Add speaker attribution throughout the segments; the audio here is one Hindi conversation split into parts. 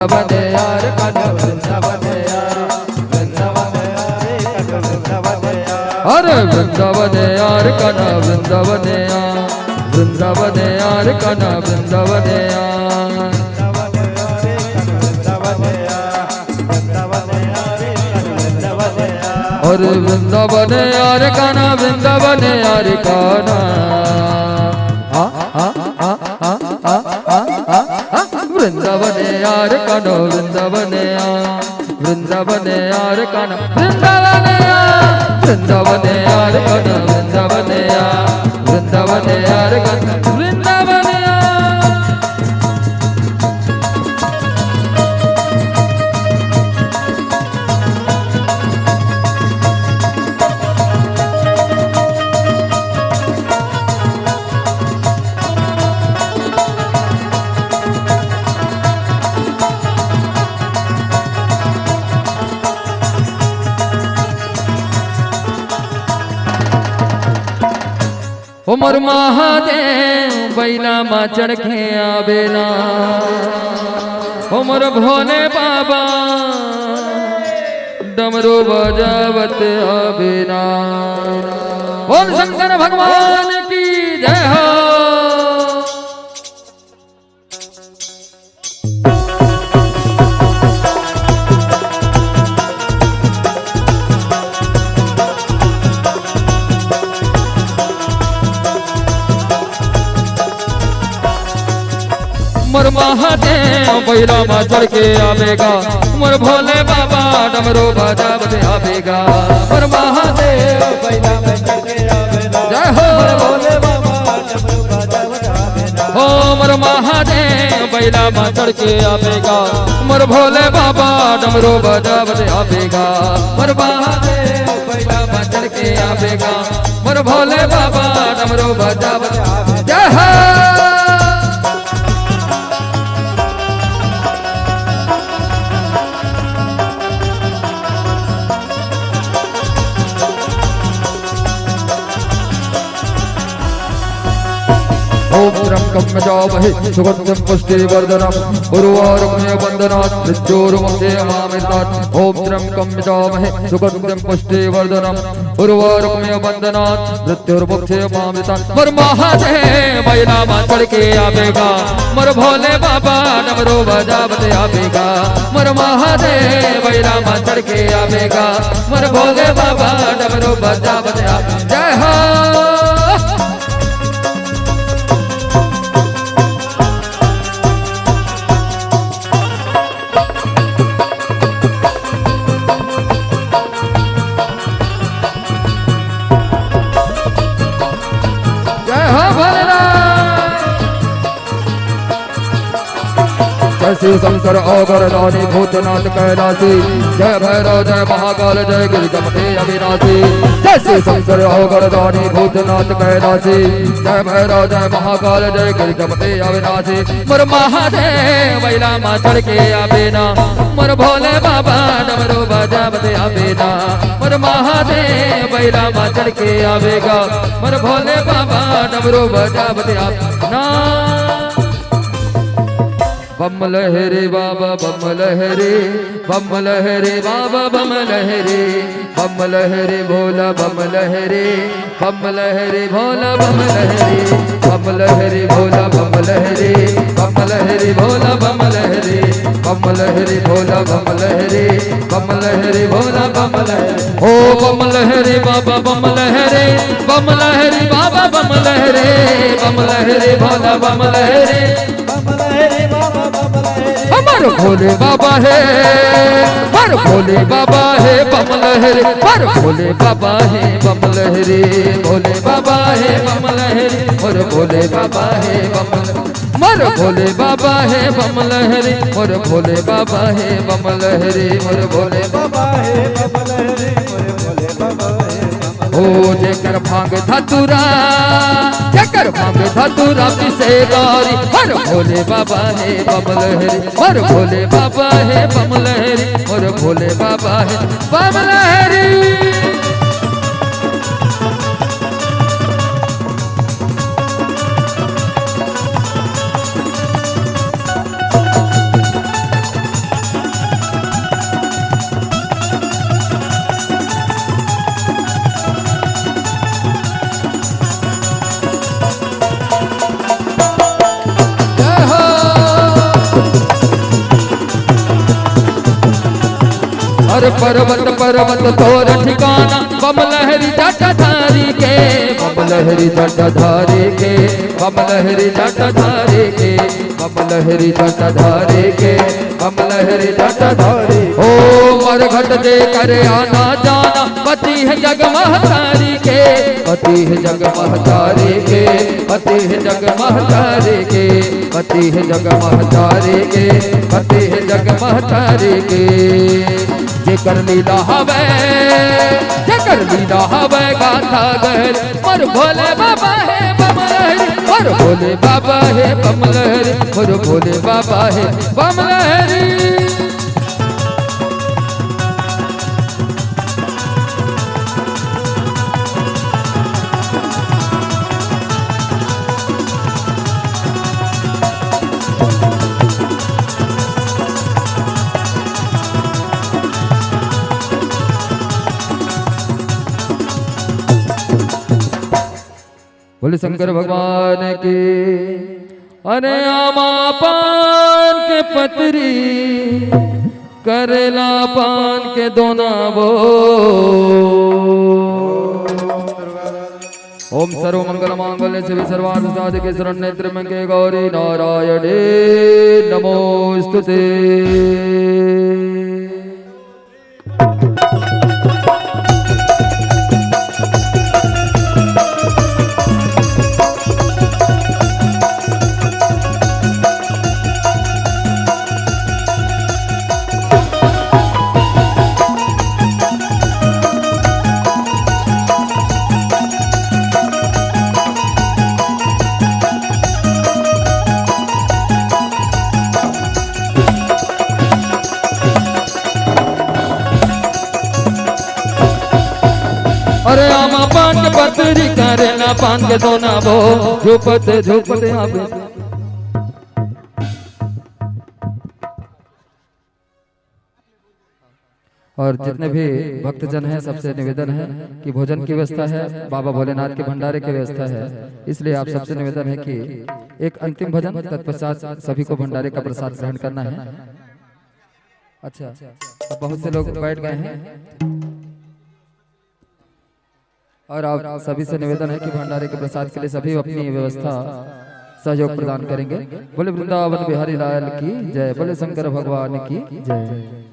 Speaker 1: वृंदावन यार कान्हा वृंदावन यार वृंदावन यार वृंदावन यार अरे वृंदावन यार कान्हा वृंदावन यार वृंदावन यार कान्हा वृंदावन यार और वृंदावन यार कान्हा वृंदावन यार कान्हा वृंदावन यार कान्हा वृंदावन यार वृंदावन यार कान्हा वृंदावन यार वृंदावन यार कान्हा वृंदावन यार वृंदावन यार कान्हा वृंदावन यार उमर महादेव बैला मा चढ़के आवेला उमर भोले बाबा डमरू बजावत आवेला बोल शंकर भगवान की जय हो। उमर महादेव बैला मा चढ़ के आवेगा उमर भोले बाबा डमरू बजावत आवेगा उमर महादेव बैला मा चढ़ के आवेगा जय हो भोले बाबा डमरू बजावत आवेगा हो उमर महादेव बैला मा चढ़ के आवेगा उमर भोले बाबा डमरू बजावत आवेगा उमर महादेव बैला मा चढ़ के आवेगा उमर भोले बाबा डमरू बजावत आवेगा जय हो। ओम त्र्यंबकं यजामहे सुगन्धिं पुष्टिवर्धनम् उर्वारुकमेव बन्धनात् मृत्योर्मुक्षयमामृतात् ओम त्र्यंबकं यजामहे सुगन्धिं पुष्टिवर्धनम् उर्वारुकमेव बन्धनात् मृत्योर्मुक्षयमामृतात् मर महादेव बैला मा चढ़ के आवेगा मर भोले बाबा डमरू बजावत आवेगा मर महादेव बैला मा चढ़ के आवेगा मर भोले बाबा डमरू बजावत आवेगा जय हो। शिव शंकर अगर दानी भूतनाथ कैलासी जय भैरव जय महाकाल जय गिरिजपते अविनाशी जय शिव शंकर अगर दानी भूतनाथ कैलासी जय भैरव जय महाकाल जय गिरिजपते अविनाशी मर महादेव बैला मा चढ़ के आवेना मर भोले बाबा डमरू बजावते आवेना मर महादेव बैला मा चढ़ के आवेगा मर भोले बाबा डमरू बजावते आवेना बम लहरे बाबा बम लहरे बाबा बम लहरे भोला बम लहरे भोला बम लहरे भोला बम लहरे भोला बम लहरे भोला बम लहरे भोला बम लहरे ओ बम लहरे बाबा बम लहरे बाबा बम लहरे भोला बम लहरे हमारे भोले बाबा है हर भोले बाबा है बम लहरे हर भोले बाबा है बम लहरे भोले बाबा है बम लहरे और भोले बाबा है बम मर भोले बाबा है बम लहरे और भोले बाबा है बम लहरे और भोले बाबा है बम लहरे और भोले बाबा है ओ जेकर भांग धतुरा जेकर भांग धतुरा पिसे गारी हर भोले बाबा है बम लहरे हर भोले बाबा है बम लहरे और भोले बाबा है बम लहरे। हर पर्वत पर्वत तोर ठिकाना बम लहरी जटाधारी के बम लहरी जटाधारी के बम लहरी जटाधारी के बम लहरी जटाधारी के बम लहरी जटाधारी ओ मरघट दे कर आना जाना पति है जग महतारी के पति है जग महतारी के पति है जग महतारी के पति है जग महतारी के पति है जग महतारी के जेकर लीला हवे जेकर लीला हवे गाथा गहर और भोले बाबा है बम लहरी और भोले बाबा है बम लहरी और भोले बाबा है बम लहरी बोले शंकर भगवान के अरे आमा पान के पतरी करेला पान के दोना वो ओम सर्व मंगल मांगल्य शिव सर्वार्थ साधिके शरण्ये त्र्यंबके गौरी नारायणे नमोस्तुते। अरे आमा पान के पतरी करेला पान के दोना वो झूपत झूपत आवे और जितने भी भक्तजन हैं सबसे निवेदन है कि भोजन की व्यवस्था है, बाबा भोलेनाथ के भंडारे की व्यवस्था है, इसलिए आप सबसे निवेदन है कि एक अंतिम भजन तत्पश्चात सभी को भंडारे का प्रसाद ग्रहण करना है। अच्छा, अब बहुत से लोग बैठ गए हैं और आप सभी से निवेदन है कि भंडारे के प्रसाद के लिए सभी अपनी व्यवस्था सहयोग प्रदान करेंगे। बोले वृंदावन बिहारी लाल की जय, बोले शंकर भगवान की जय।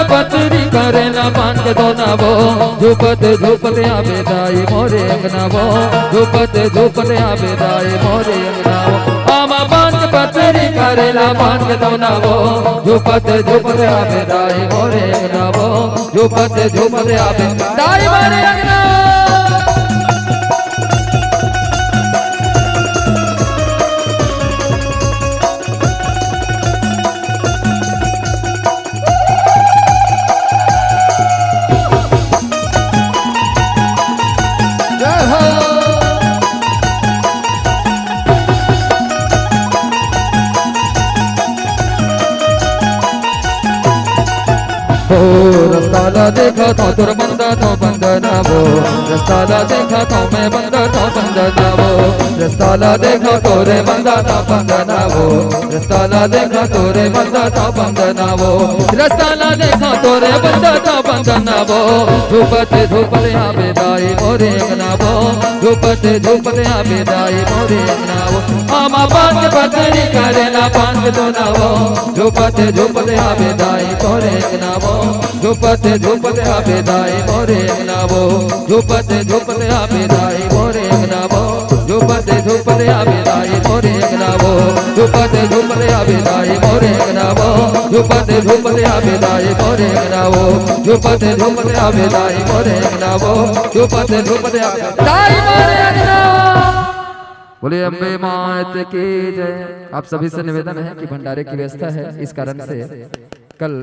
Speaker 1: पतरी करेला पान के दोना वो झूपत झूपत आवे दाई मोरे अंगना वो झूपत झूपत आवे दाई मोरे अंगना वो आमा पान के पतरी करेला पान के दोना वो झूपत झूपत आवे दाई मोरे अंगना वो झूपत झूपत आवे दाई मोरे अंगना। रस्ताला देखा तो तुर बंदा तो बंदना वो रस्ताला देखा तो मैं बंदा तो बंदना वो रस्ताला देखा तो रे बंदा तो बंदना वो रस्ताला देखा तो रे बंदा तो बंदना वो रस्ताला देखा तो रे बंदा तो बंदना वो धूपत धूपत आवे दाई मोरे अंगना वो धूपत धूपत आवे दाई मोरे अंगना वो आमा पान के पतरी करेला पान के दोना वो धूपत धूपत आवे दाई मोरे अंगना वो झूपत झूपत आवे दाई मोरे अंगना वो झूपत झूपत आवे दाई मोरे अंगना वो झूपत झूपत आवे दाई मोरे अंगना वो झूपत झूपत आवे दाई मोरे अंगना वो झूपत झूपत आवे दाई मोरे अंगना वो झूपत झूपत आवे दाई मोरे अंगना वो झूपत झूपत आवे दाई मोरे अंगना। बोले अम्बे मात की जय। आप सभी से निवेदन है कि भंडारे की व्यवस्था है, इस कारण से कल